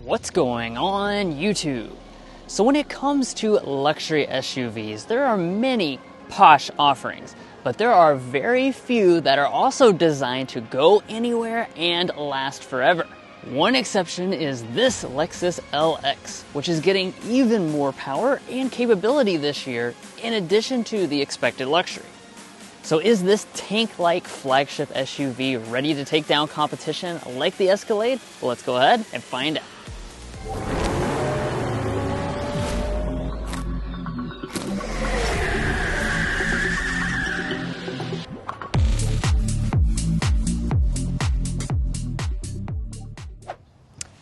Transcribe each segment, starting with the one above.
What's going on YouTube? So when it comes to luxury SUVs, there are many posh offerings, but there are very few that are also designed to go anywhere and last forever. One exception is this Lexus LX, which is getting even more power and capability this year in addition to the expected luxury. So is this tank-like flagship SUV ready to take down competition like the Escalade? Well, let's go ahead and find out.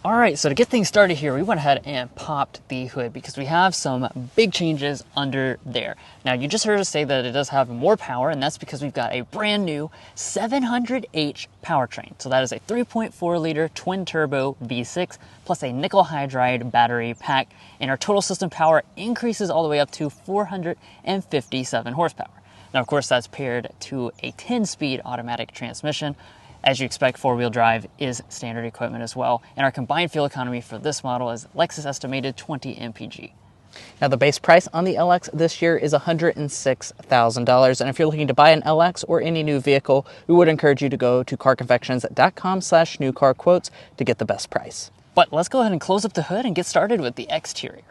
All right, so to get things started here, we went ahead and popped the hood because we have some big changes under there. Now, you just heard us say that it does have more power, and that's because we've got a brand new 700H powertrain. So that is a 3.4-liter twin-turbo V6 plus a nickel hydride battery pack, and our total system power increases all the way up to 457 horsepower. Now, of course, that's paired to a 10-speed automatic transmission. As you expect, four-wheel drive is standard equipment as well. And our combined fuel economy for this model is Lexus estimated 20 mpg. Now, the base price on the LX this year is $106,000. And if you're looking to buy an LX or any new vehicle, we would encourage you to go to carconfections.com/newcarquotes to get the best price. But let's go ahead and close up the hood and get started with the exterior.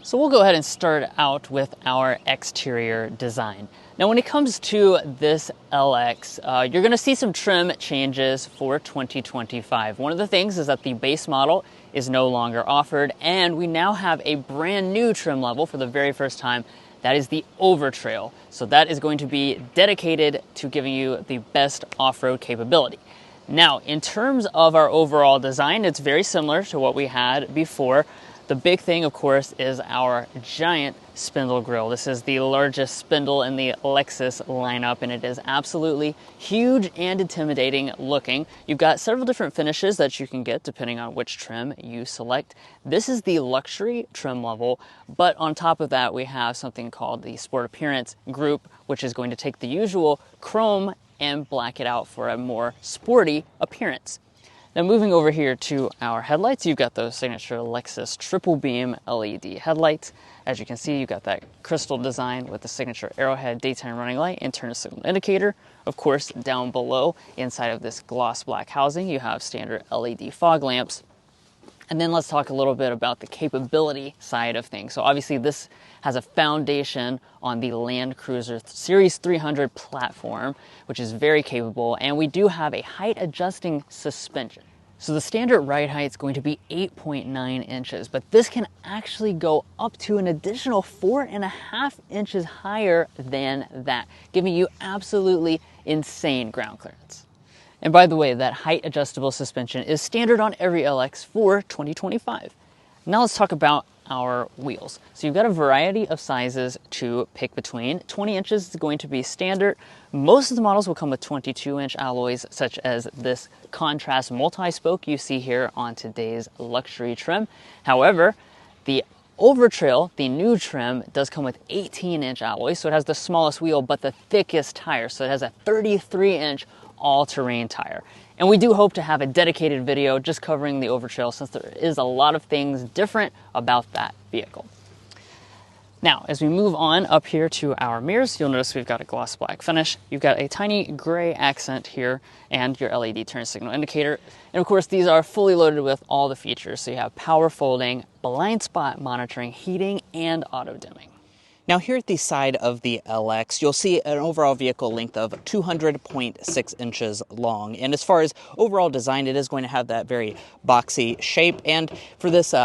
So we'll go ahead and start out with our exterior design. Now, when it comes to this LX, you're going to see some trim changes for 2025. One of the things is that the base model is no longer offered, and we now have a brand new trim level for the very first time. That is the Overtrail. So that is going to be dedicated to giving you the best off-road capability. Now, in terms of our overall design, it's very similar to what we had before. The big thing, of course, is our giant spindle grille. This is the largest spindle in the Lexus lineup, and it is absolutely huge and intimidating looking. You've got several different finishes that you can get depending on which trim you select. This is the luxury trim level, but on top of that, we have something called the Sport Appearance group, which is going to take the usual chrome and black it out for a more sporty appearance. Now, moving over here to our headlights, you've got those signature Lexus triple beam LED headlights. As you can see, you've got that crystal design with the signature arrowhead daytime running light and turn signal indicator. Of course, down below, inside of this gloss black housing, you have standard LED fog lamps. And then let's talk a little bit about the capability side of things. So obviously this has a foundation on the Land Cruiser Series 300 platform, which is very capable. And we do have a height adjusting suspension. So the standard ride height is going to be 8.9 inches, but this can actually go up to an additional 4.5 inches higher than that, giving you absolutely insane ground clearance. And by the way, that height adjustable suspension is standard on every LX for 2025. Now let's talk about our wheels. So you've got a variety of sizes to pick between. 20 inches is going to be standard. Most of the models will come with 22-inch alloys, such as this contrast multi-spoke you see here on today's luxury trim. However, the Overtrail, the new trim, does come with 18-inch alloys, so it has the smallest wheel but the thickest tire. So it has a 33-inch all-terrain tire. And we do hope to have a dedicated video just covering the Overtrail, since there is a lot of things different about that vehicle. Now, as we move on up here to our mirrors, you'll notice we've got a gloss black finish. You've got a tiny gray accent here and your LED turn signal indicator. And of course, these are fully loaded with all the features. So you have power folding, blind spot monitoring, heating, and auto dimming. Now, here at the side of the LX, you'll see an overall vehicle length of 200.6 inches long. And as far as overall design, it is going to have that very boxy shape. And for this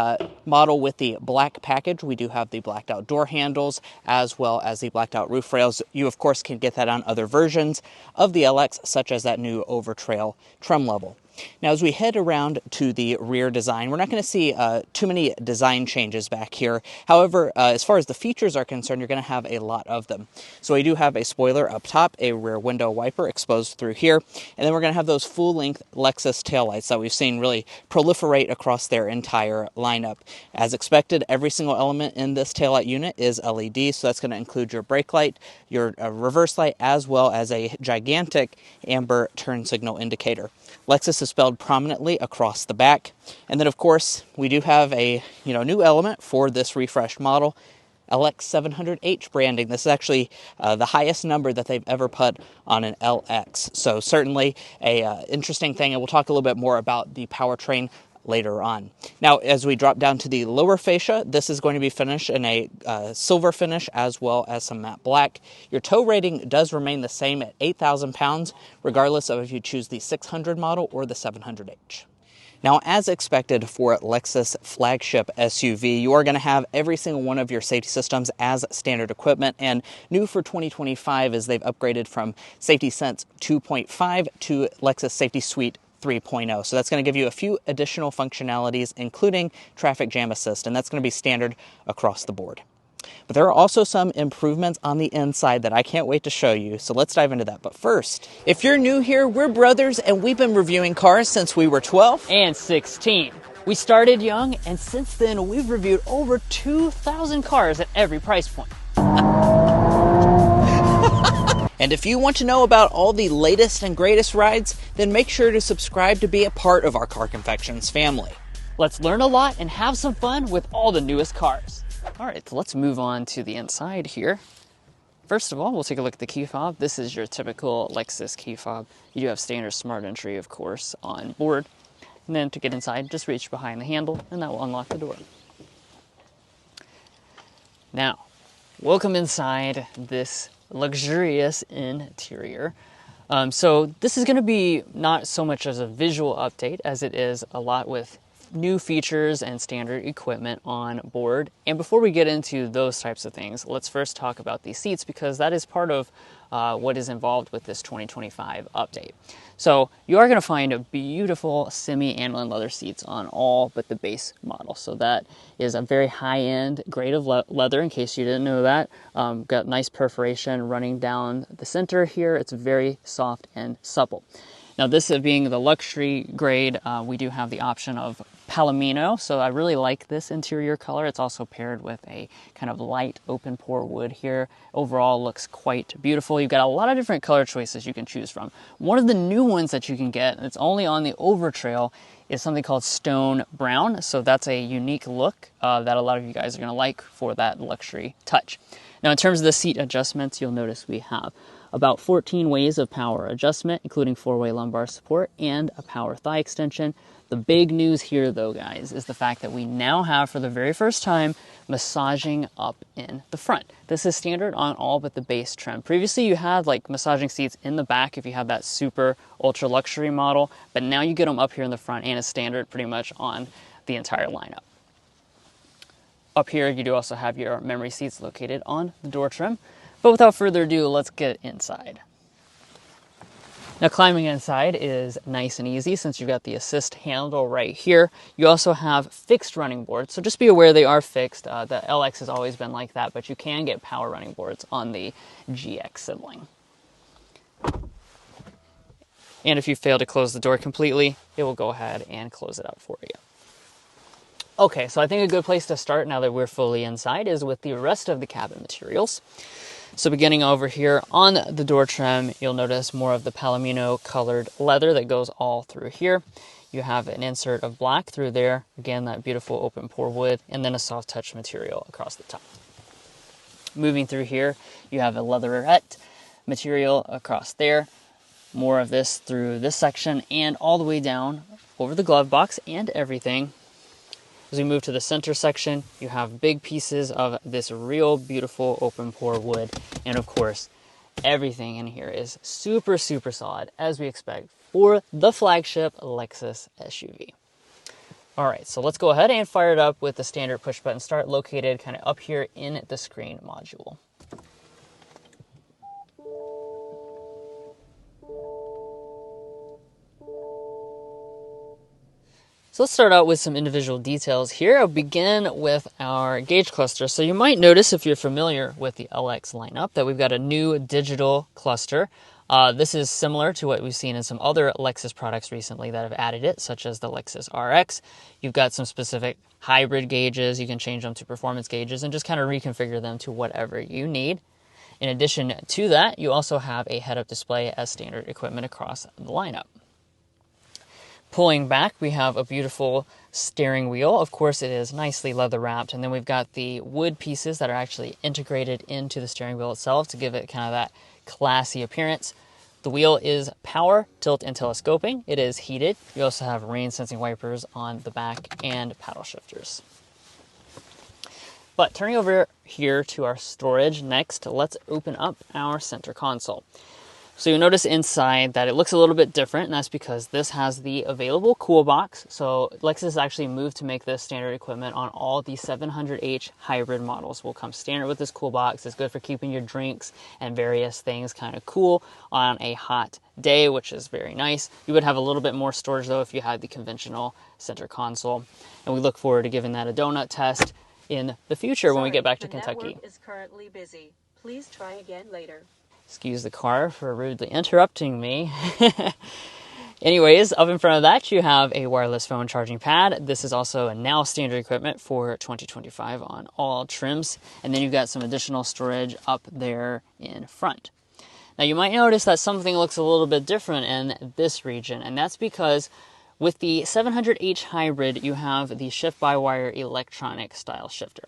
model with the black package, we do have the blacked out door handles as well as the blacked out roof rails. You, of course, can get that on other versions of the LX, such as that new Overtrail trim level. Now, as we head around to the rear design, we're not going to see too many design changes back here. However, as far as the features are concerned, you're going to have a lot of them. So we do have a spoiler up top, a rear window wiper exposed through here, and then we're going to have those full-length Lexus taillights that we've seen really proliferate across their entire lineup. As expected, every single element in this taillight unit is LED, so that's going to include your brake light, your reverse light, as well as a gigantic amber turn signal indicator. Lexus is spelled prominently across the back. And then, of course, we do have a new element for this refreshed model, LX700H branding. This is actually the highest number that they've ever put on an LX. So certainly a interesting thing, and we'll talk a little bit more about the powertrain later on. Now, as we drop down to the lower fascia, this is going to be finished in a silver finish as well as some matte black. Your tow rating does remain the same at 8,000 pounds, regardless of if you choose the 600 model or the 700H. Now, as expected for Lexus Flagship SUV, you are going to have every single one of your safety systems as standard equipment, and new for 2025 is they've upgraded from Safety Sense 2.5 to Lexus Safety Suite 3.0. So that's going to give you a few additional functionalities, including traffic jam assist, and that's going to be standard across the board. But there are also some improvements on the inside that I can't wait to show you, so let's dive into that. But first, if you're new here, we're brothers and we've been reviewing cars since we were 12 and 16. We started young, and since then we've reviewed over 2,000 cars at every price point. And if you want to know about all the latest and greatest rides, then make sure to subscribe to be a part of our Car Confections family. Let's learn a lot and have some fun with all the newest cars. All right, so let's move on to the inside here. First of all, we'll take a look at the key fob. This is your typical Lexus key fob. You do have standard smart entry, of course, on board. And then to get inside, just reach behind the handle and that will unlock the door. Now, welcome inside this luxurious interior. So this is going to be not so much as a visual update as it is a lot with new features and standard equipment on board. And before we get into those types of things, let's first talk about these seats, because that is part of what is involved with this 2025 update. So you are going to find a beautiful semi-aniline leather seats on all but the base model. So that is a very high-end grade of leather, in case you didn't know that. Got nice perforation running down the center here. It's very soft and supple. Now, this being the luxury grade, we do have the option of Palomino, so I really like this interior color. It's also paired with a kind of light open pore wood here. Overall, looks quite beautiful. You've got a lot of different color choices you can choose from. One of the new ones that you can get, and it's only on the Overtrail, is something called Stone Brown. So that's a unique look that a lot of you guys are going to like for that luxury touch. Now, in terms of the seat adjustments, you'll notice we have about 14 ways of power adjustment, including 4-way lumbar support and a power thigh extension. The big news here, though, guys, is the fact that we now have, for the very first time, massaging up in the front. This is standard on all but the base trim. Previously, you had like massaging seats in the back if you have that super ultra luxury model, but now you get them up here in the front, and it's standard pretty much on the entire lineup. Up here, you do also have your memory seats located on the door trim. But without further ado, let's get inside. Now, climbing inside is nice and easy since you've got the assist handle right here. You also have fixed running boards, so just be aware they are fixed. The LX has always been like that, but you can get power running boards on the GX sibling. And if you fail to close the door completely, it will go ahead and close it up for you. Okay, so I think a good place to start now that we're fully inside is with the rest of the cabin materials. So beginning over here on the door trim, you'll notice more of the Palomino colored leather that goes all through here. You have an insert of black through there. Again, that beautiful open pore wood, and then a soft touch material across the top. Moving through here, you have a leatherette material across there. More of this through this section and all the way down over the glove box and everything. As we move to the center section, you have big pieces of this real beautiful open pore wood. And of course, everything in here is super, super solid, as we expect for the flagship Lexus SUV. All right, so let's go ahead and fire it up with the standard push button start located kind of up here in the screen module. So let's start out with some individual details here. I'll begin with our gauge cluster. So you might notice, if you're familiar with the LX lineup, that we've got a new digital cluster. This is similar to what we've seen in some other Lexus products recently that have added it, such as the Lexus RX. You've got some specific hybrid gauges. You can change them to performance gauges and just kind of reconfigure them to whatever you need. In addition to that, you also have a head-up display as standard equipment across the lineup. Pulling back, we have a beautiful steering wheel. Of course, it is nicely leather wrapped, and then we've got the wood pieces that are actually integrated into the steering wheel itself to give it kind of that classy appearance. The wheel is power, tilt, and telescoping. It is heated. You also have rain sensing wipers on the back and paddle shifters. But turning over here to our storage next, let's open up our center console. So you'll notice inside that it looks a little bit different, and that's because this has the available cool box. So Lexus actually moved to make this standard equipment on all the 700H hybrid models. Will come standard with this cool box. It's good for keeping your drinks and various things kind of cool on a hot day, which is very nice. You would have a little bit more storage though if you had the conventional center console. And we look forward to giving that a donut test in the future when we get back to Kentucky. The network is currently busy. Please try again later. Excuse the car for rudely interrupting me. Anyways, up in front of that, you have a wireless phone charging pad. This is also a now standard equipment for 2025 on all trims. And then you've got some additional storage up there in front. Now you might notice that something looks a little bit different in this region, and that's because with the 700H hybrid, you have the shift-by-wire electronic style shifter.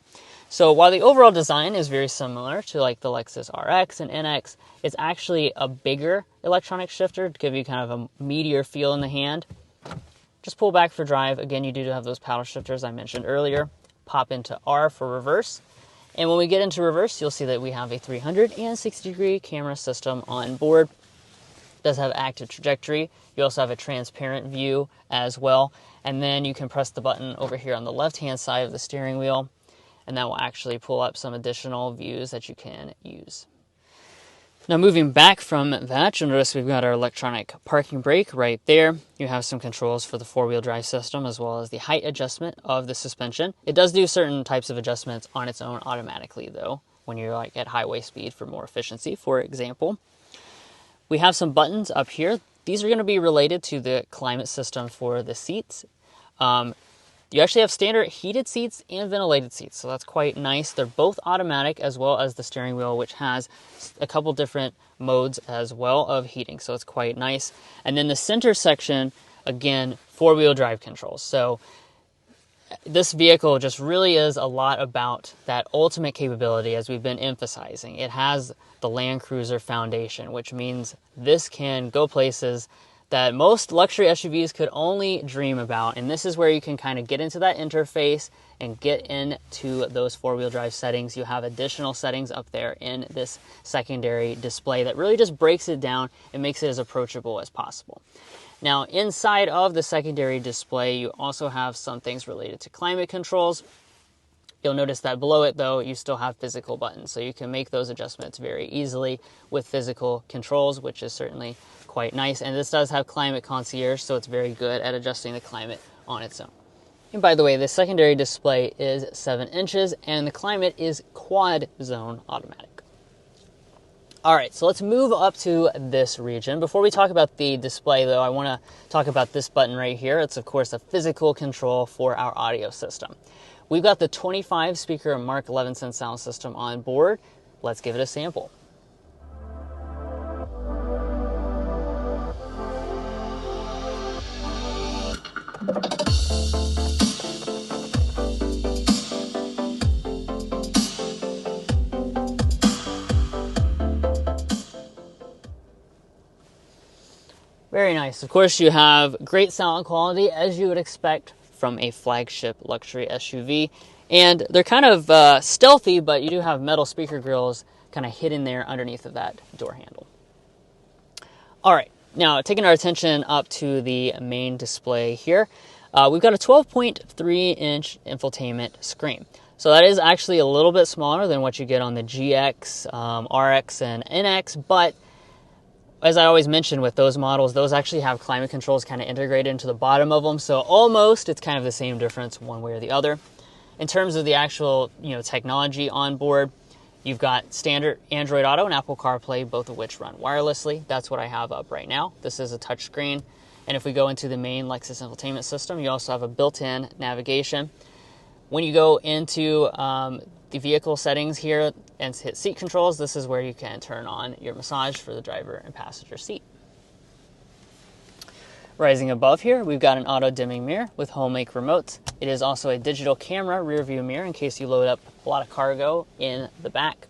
So while the overall design is very similar to like the Lexus RX and NX, it's actually a bigger electronic shifter to give you kind of a meatier feel in the hand. Just pull back for drive. Again, you do have those paddle shifters I mentioned earlier. Pop into R for reverse. And when we get into reverse, you'll see that we have a 360-degree camera system on board. It does have active trajectory. You also have a transparent view as well. And then you can press the button over here on the left-hand side of the steering wheel, and that will actually pull up some additional views that you can use. Now moving back from that, you'll notice we've got our electronic parking brake right there. You have some controls for the four-wheel drive system as well as the height adjustment of the suspension. It does do certain types of adjustments on its own automatically though, when you're like at highway speed for more efficiency, for example. We have some buttons up here. These are going to be related to the climate system for the seats. You actually have standard heated seats and ventilated seats, so that's quite nice. They're both automatic as well as the steering wheel, which has a couple different modes as well of heating, so it's quite nice. And then the center section, again, four-wheel drive controls. So this vehicle just really is a lot about that ultimate capability, as we've been emphasizing. It has the Land Cruiser foundation, which means this can go places that most luxury SUVs could only dream about. And this is where you can kind of get into that interface and get into those four-wheel drive settings. You have additional settings up there in this secondary display that really just breaks it down and makes it as approachable as possible. Now, inside of the secondary display, you also have some things related to climate controls. You'll notice that below it, though, you still have physical buttons, so you can make those adjustments very easily with physical controls, which is certainly quite nice. And this does have climate concierge, so it's very good at adjusting the climate on its own. And by the way, the secondary display is 7 inches, and the climate is quad zone automatic. All right, so let's move up to this region. Before we talk about the display, though, I want to talk about this button right here. It's, of course, a physical control for our audio system. We've got the 25-speaker Mark Levinson sound system on board. Let's give it a sample. Very nice. Of course, you have great sound quality, as you would expect from a flagship luxury SUV. And they're kind of stealthy, but you do have metal speaker grills kind of hidden there underneath of that door handle. All right, now taking our attention up to the main display here, we've got a 12.3-inch infotainment screen. So that is actually a little bit smaller than what you get on the GX, RX, and NX, but as I always mention with those models, those actually have climate controls kind of integrated into the bottom of them, so almost it's kind of the same difference one way or the other. In terms of the actual technology on board, you've got standard Android Auto and Apple CarPlay, both of which run wirelessly. That's what I have up right now. This is a touchscreen, and if we go into the main Lexus infotainment system, you also have a built-in navigation. When you go into the vehicle settings here and hit seat controls, this is where you can turn on your massage for the driver and passenger seat. Rising above here, we've got an auto-dimming mirror with home-make remotes. It is also a digital camera rear-view mirror in case you load up a lot of cargo in the back.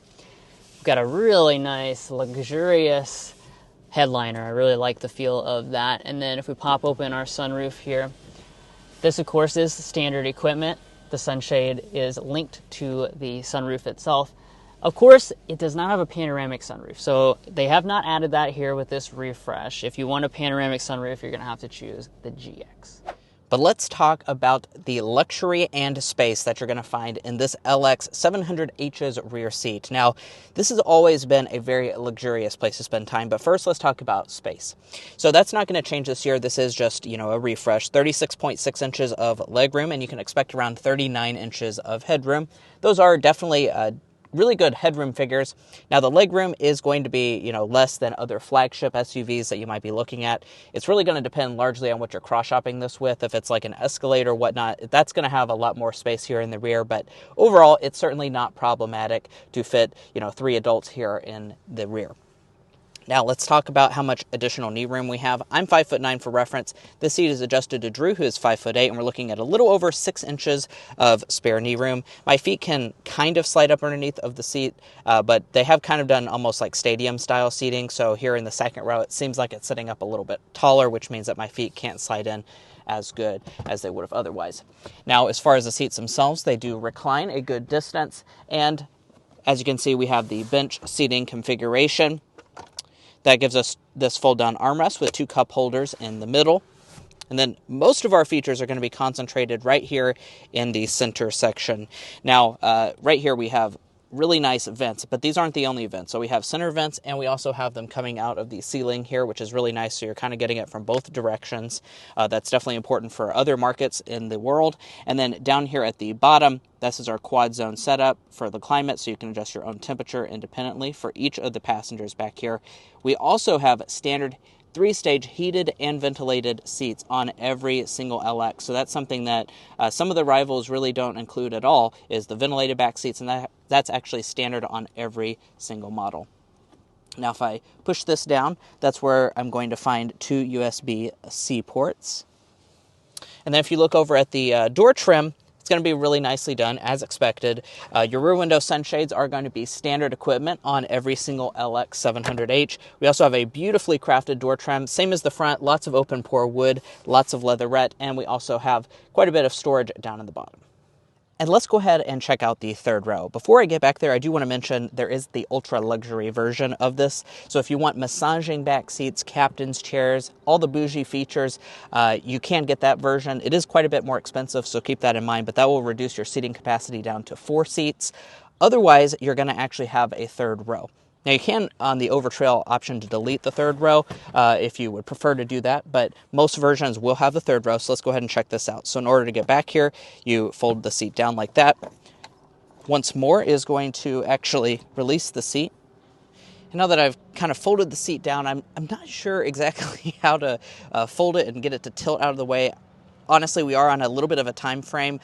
We've got a really nice, luxurious headliner. I really like the feel of that. And then if we pop open our sunroof here, this of course is standard equipment. The sunshade is linked to the sunroof itself. Of course, it does not have a panoramic sunroof, so they have not added that here with this refresh. If you want a panoramic sunroof, you're going to have to choose the GX. But let's talk about the luxury and space that you're going to find in this LX 700H's rear seat. Now, this has always been a very luxurious place to spend time, but first let's talk about space. So that's not going to change this year. This is just, a refresh. 36.6 inches of legroom, and you can expect around 39 inches of headroom. Those are definitely really good headroom figures. Now the legroom is going to be, less than other flagship SUVs that you might be looking at. It's really going to depend largely on what you're cross-shopping this with. If it's like an Escalade or whatnot, that's going to have a lot more space here in the rear, but overall, it's certainly not problematic to fit, 3 adults here in the rear. Now let's talk about how much additional knee room we have. I'm 5'9" for reference. This seat is adjusted to Drew, who is 5'8", and we're looking at a little over 6 inches of spare knee room. My feet can kind of slide up underneath of the seat, but they have kind of done almost like stadium style seating. So here in the second row, it seems like it's sitting up a little bit taller, which means that my feet can't slide in as good as they would have otherwise. Now, as far as the seats themselves, they do recline a good distance. And as you can see, we have the bench seating configuration. That gives us this fold-down armrest with 2 cup holders in the middle. And then most of our features are going to be concentrated right here in the center section. Now, right here we have really nice vents, but these aren't the only vents. So we have center vents, and we also have them coming out of the ceiling here, which is really nice. So you're kind of getting it from both directions. That's definitely important for other markets in the world. And then down here at the bottom, this is our quad zone setup for the climate, so you can adjust your own temperature independently for each of the passengers back here. We also have standard 3-stage heated and ventilated seats on every single LX. So that's something that some of the rivals really don't include at all, is the ventilated back seats, and that's actually standard on every single model. Now if I push this down, that's where I'm going to find 2 USB-C ports. And then if you look over at the door trim, it's going to be really nicely done, as expected. Your rear window sunshades are going to be standard equipment on every single LX 700H. We also have a beautifully crafted door trim, same as the front, lots of open pore wood, lots of leatherette, and we also have quite a bit of storage down in the bottom. And let's go ahead and check out the third row. Before I get back there, I do want to mention there is the ultra luxury version of this. So if you want massaging back seats, captain's chairs, all the bougie features, you can get that version. It is quite a bit more expensive, so keep that in mind, but that will reduce your seating capacity down to 4 seats. Otherwise, you're going to actually have a third row. Now you can, on the Overtrail, option to delete the third row if you would prefer to do that, but most versions will have the third row, so let's go ahead and check this out. So in order to get back here, you fold the seat down like that. Once more is going to actually release the seat. And now that I've kind of folded the seat down, I'm not sure exactly how to fold it and get it to tilt out of the way. Honestly, we are on a little bit of a time crunch,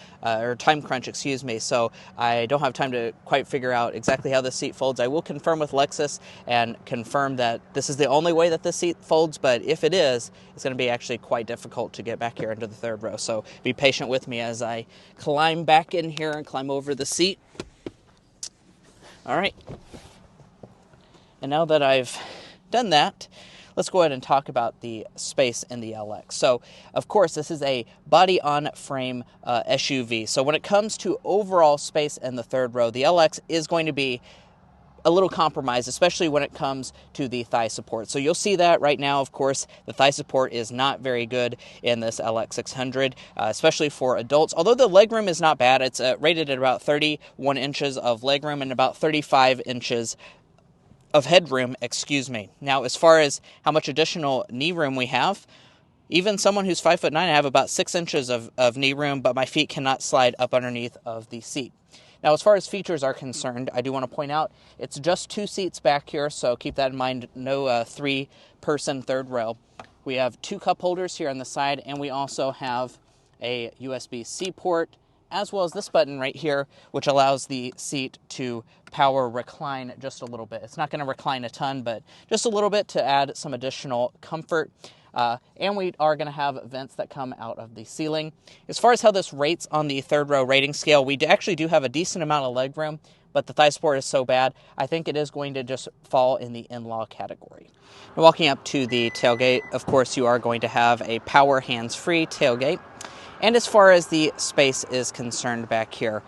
so I don't have time to quite figure out exactly how this seat folds. I will confirm with Lexus and confirm that this is the only way that this seat folds, but if it is, it's going to be actually quite difficult to get back here into the third row. So be patient with me as I climb back in here and climb over the seat. All right. And now that I've done that, let's go ahead and talk about the space in the LX. So, of course, this is a body-on-frame SUV. So when it comes to overall space in the third row, the LX is going to be a little compromised, especially when it comes to the thigh support. So you'll see that right now, of course, the thigh support is not very good in this LX600, especially for adults. Although the legroom is not bad, it's rated at about 31 inches of legroom and about 35 inches of headroom, Now, as far as how much additional knee room we have, even someone who's 5'9", I have about 6 inches of knee room, but my feet cannot slide up underneath of the seat. Now, as far as features are concerned, I do want to point out it's just 2 seats back here, so keep that in mind, no 3-person third row. We have 2 cup holders here on the side, and we also have a USB-C port, as well as this button right here, which allows the seat to power recline just a little bit. It's not going to recline a ton, but just a little bit to add some additional comfort. and we are going to have vents that come out of the ceiling. As far as how this rates on the third row rating scale, we actually do have a decent amount of legroom, but the thigh support is so bad, I think it is going to just fall in the in-law category. Now, walking up to the tailgate, of course, you are going to have a power hands-free tailgate. And as far as the space is concerned back here,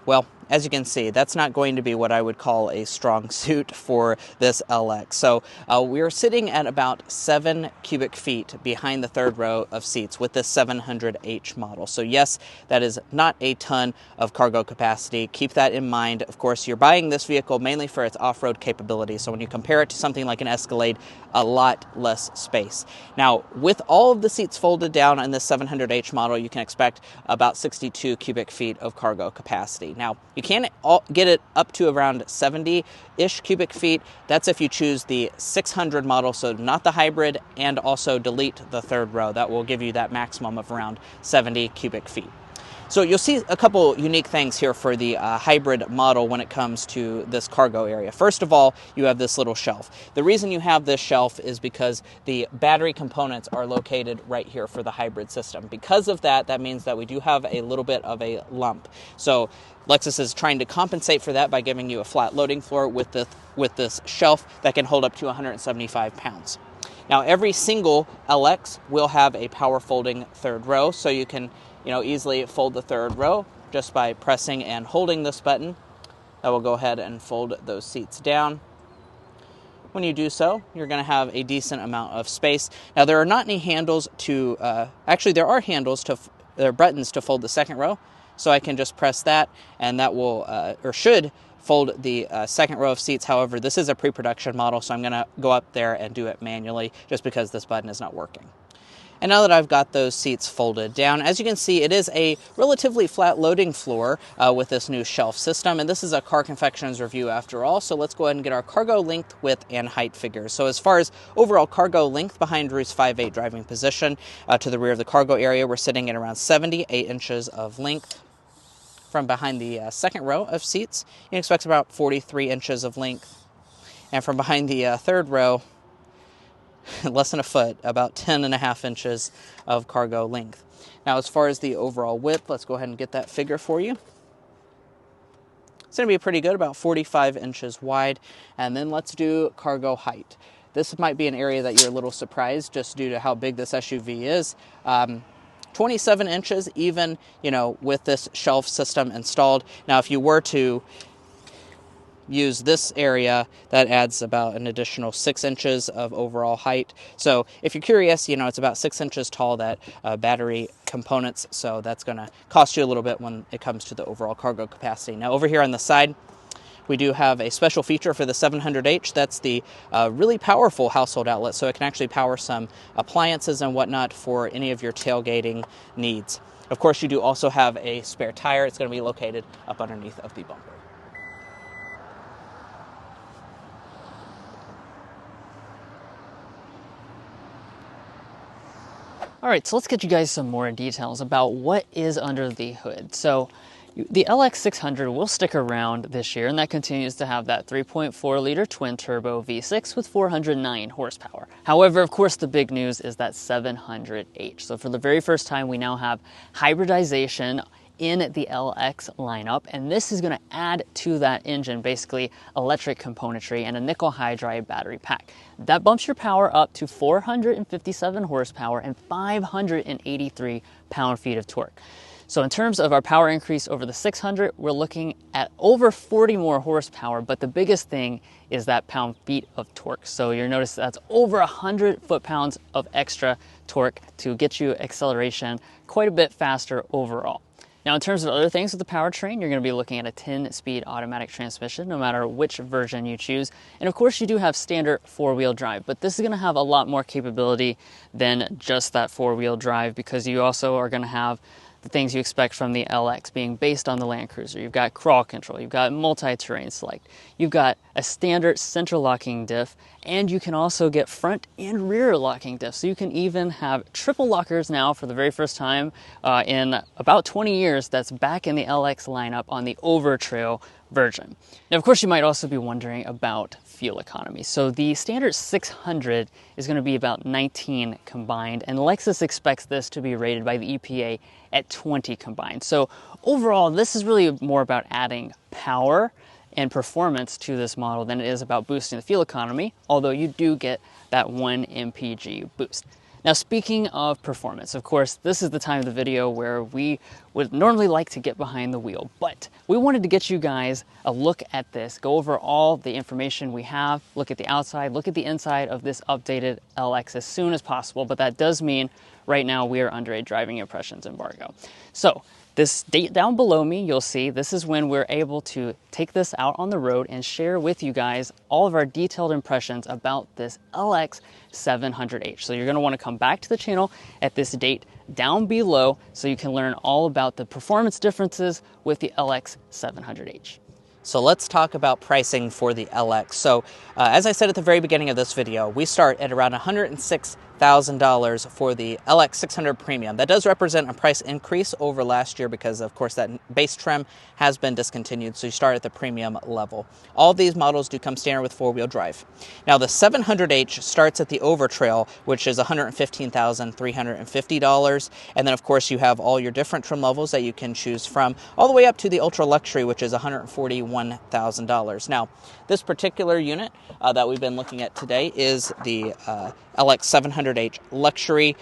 well, as you can see, that's not going to be what I would call a strong suit for this LX. So we're sitting at about 7 cubic feet behind the third row of seats with this 700H model. So yes, that is not a ton of cargo capacity. Keep that in mind. Of course, you're buying this vehicle mainly for its off-road capability. So when you compare it to something like an Escalade, a lot less space. Now, with all of the seats folded down in this 700H model, you can expect about 62 cubic feet of cargo capacity. Now, you can get it up to around 70-ish cubic feet. That's if you choose the 600 model, so not the hybrid, and also delete the third row. That will give you that maximum of around 70 cubic feet. So you'll see a couple unique things here for the hybrid model when it comes to this cargo area. First of all, you have this little shelf. The reason you have this shelf is because the battery components are located right here for the hybrid system. Because of that, that means that we do have a little bit of a lump. So Lexus is trying to compensate for that by giving you a flat loading floor with this shelf that can hold up to 175 pounds. Now, every single LX will have a power folding third row, so you can easily fold the third row just by pressing and holding this button. That will go ahead and fold those seats down. When you do so, you're going to have a decent amount of space. Now, there are not any handles to, actually there are there are buttons to fold the second row, so I can just press that, and that will, or should, fold the second row of seats. However, this is a pre-production model, so I'm going to go up there and do it manually just because this button is not working. And now that I've got those seats folded down, as you can see, it is a relatively flat loading floor with this new shelf system. And this is a Car Confections review after all, so let's go ahead and get our cargo length, width, and height figures. So as far as overall cargo length behind Ruth's 5'8" driving position to the rear of the cargo area, we're sitting at around 78 inches of length. From behind the second row of seats, you can expect about 43 inches of length. And from behind the third row, less than a foot, about 10.5 inches of cargo length. Now, as far as the overall width, let's go ahead and get that figure for you. It's going to be pretty good, about 45 inches wide. And then let's do cargo height. This might be an area that you're a little surprised just due to how big this SUV is. 27 inches even, with this shelf system installed. Now, if you were to use this area, that adds about an additional 6 inches of overall height. So if you're curious, it's about 6 inches tall, that battery components. So that's going to cost you a little bit when it comes to the overall cargo capacity. Now, over here on the side, we do have a special feature for the 700H. That's the really powerful household outlet, so it can actually power some appliances and whatnot for any of your tailgating needs. Of course, you do also have a spare tire. It's going to be located up underneath of the bumper. All right, so let's get you guys some more details about what is under the hood. So the LX600 will stick around this year, and that continues to have that 3.4-liter twin-turbo V6 with 409 horsepower. However, of course, the big news is that 700H. So for the very first time, we now have hybridization in the LX lineup, and this is going to add to that engine basically electric componentry and a nickel hydride battery pack. That bumps your power up to 457 horsepower and 583 pound-feet of torque. So in terms of our power increase over the 600, we're looking at over 40 more horsepower, but the biggest thing is that pound-feet of torque. So you'll notice that's over 100 foot-pounds of extra torque to get you acceleration quite a bit faster overall. Now, in terms of other things with the powertrain, you're going to be looking at a 10-speed automatic transmission, no matter which version you choose. And of course, you do have standard four-wheel drive, but this is going to have a lot more capability than just that four-wheel drive, because you also are going to have the things you expect from the LX being based on the Land Cruiser. You've got crawl control, you've got multi-terrain select, you've got a standard central locking diff, and you can also get front and rear locking diff. So you can even have triple lockers now for the very first time in about 20 years. That's back in the LX lineup on the Overtrail version. Now, of course, you might also be wondering about fuel economy. So the standard 600 is going to be about 19 combined, and Lexus expects this to be rated by the EPA at 20 combined. So overall, this is really more about adding power and performance to this model than it is about boosting the fuel economy, although you do get that 1 mpg boost. Now, speaking of performance, of course, this is the time of the video where we would normally like to get behind the wheel, but we wanted to get you guys a look at this, go over all the information we have, look at the outside, look at the inside of this updated LX as soon as possible, but that does mean right now we are under a driving impressions embargo. So, this date down below me, you'll see this is when we're able to take this out on the road and share with you guys all of our detailed impressions about this LX 700H. So you're going to want to come back to the channel at this date down below so you can learn all about the performance differences with the LX 700H. So let's talk about pricing for the LX. So as I said at the very beginning of this video, we start at around $106,000 for the LX 600 Premium. That does represent a price increase over last year because, of course, that base trim has been discontinued, so you start at the premium level. All of these models do come standard with four-wheel drive. Now, the 700H starts at the Overtrail, which is $115,350, and then, of course, you have all your different trim levels that you can choose from, all the way up to the Ultra Luxury, which is $141,000. Now, this particular unit that we've been looking at today is the LX 700H Luxury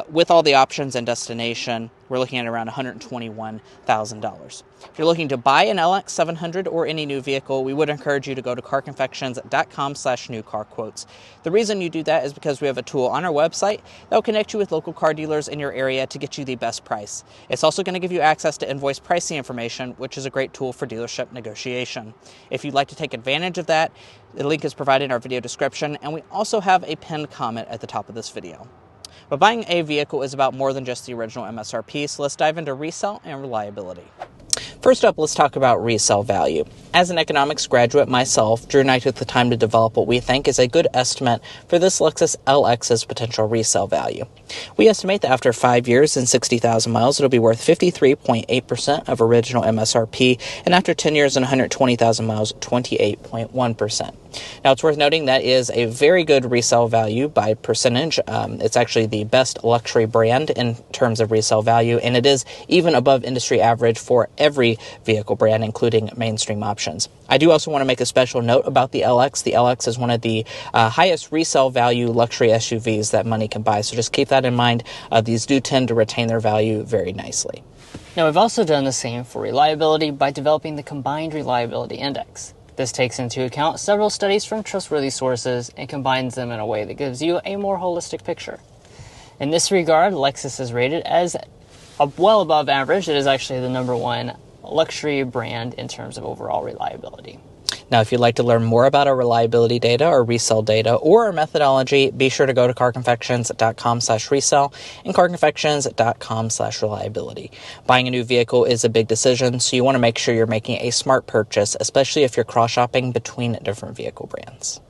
with all the options and destination. We're looking at around $121,000. If you're looking to buy an LX 700 or any new vehicle, we would encourage you to go to carconfections.com/newcarquotes. The reason you do that is because we have a tool on our website that will connect you with local car dealers in your area to get you the best price. It's also going to give you access to invoice pricing information, which is a great tool for dealership negotiation. If you'd like to take advantage of that, the link is provided in our video description, and we also have a pinned comment at the top of this video. But buying a vehicle is about more than just the original MSRP, so let's dive into resale and reliability. First up, let's talk about resale value. As an economics graduate myself, Drew and I took the time to develop what we think is a good estimate for this Lexus LX's potential resale value. We estimate that after 5 years and 60,000 miles, it'll be worth 53.8% of original MSRP, and after 10 years and 120,000 miles, 28.1%. Now, it's worth noting that is a very good resale value by percentage. It's actually the best luxury brand in terms of resale value, and it is even above industry average for every vehicle brand, including mainstream options. I do also want to make a special note about the LX. The LX is one of the highest resale value luxury SUVs that money can buy, so just keep that in mind. These do tend to retain their value very nicely. Now, we've also done the same for reliability by developing the Combined Reliability Index. This takes into account several studies from trustworthy sources and combines them in a way that gives you a more holistic picture. In this regard, Lexus is rated as well above average. It is actually the #1 luxury brand in terms of overall reliability. Now, if you'd like to learn more about our reliability data, our resale data, or our methodology, be sure to go to carconfections.com/resale and carconfections.com/reliability. Buying a new vehicle is a big decision, so you want to make sure you're making a smart purchase, especially if you're cross-shopping between different vehicle brands.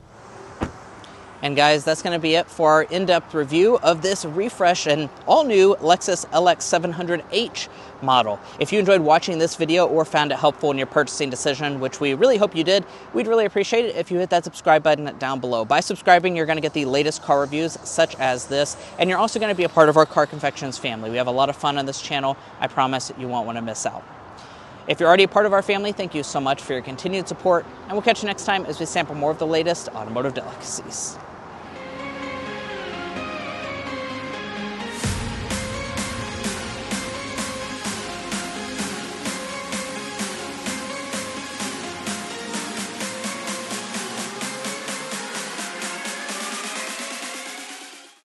And guys, that's going to be it for our in-depth review of this refresh and all-new Lexus LX 700H model. If you enjoyed watching this video or found it helpful in your purchasing decision, which we really hope you did, we'd really appreciate it if you hit that subscribe button down below. By subscribing, you're going to get the latest car reviews such as this, and you're also going to be a part of our Car Confections family. We have a lot of fun on this channel. I promise you won't want to miss out. If you're already a part of our family, thank you so much for your continued support, and we'll catch you next time as we sample more of the latest automotive delicacies.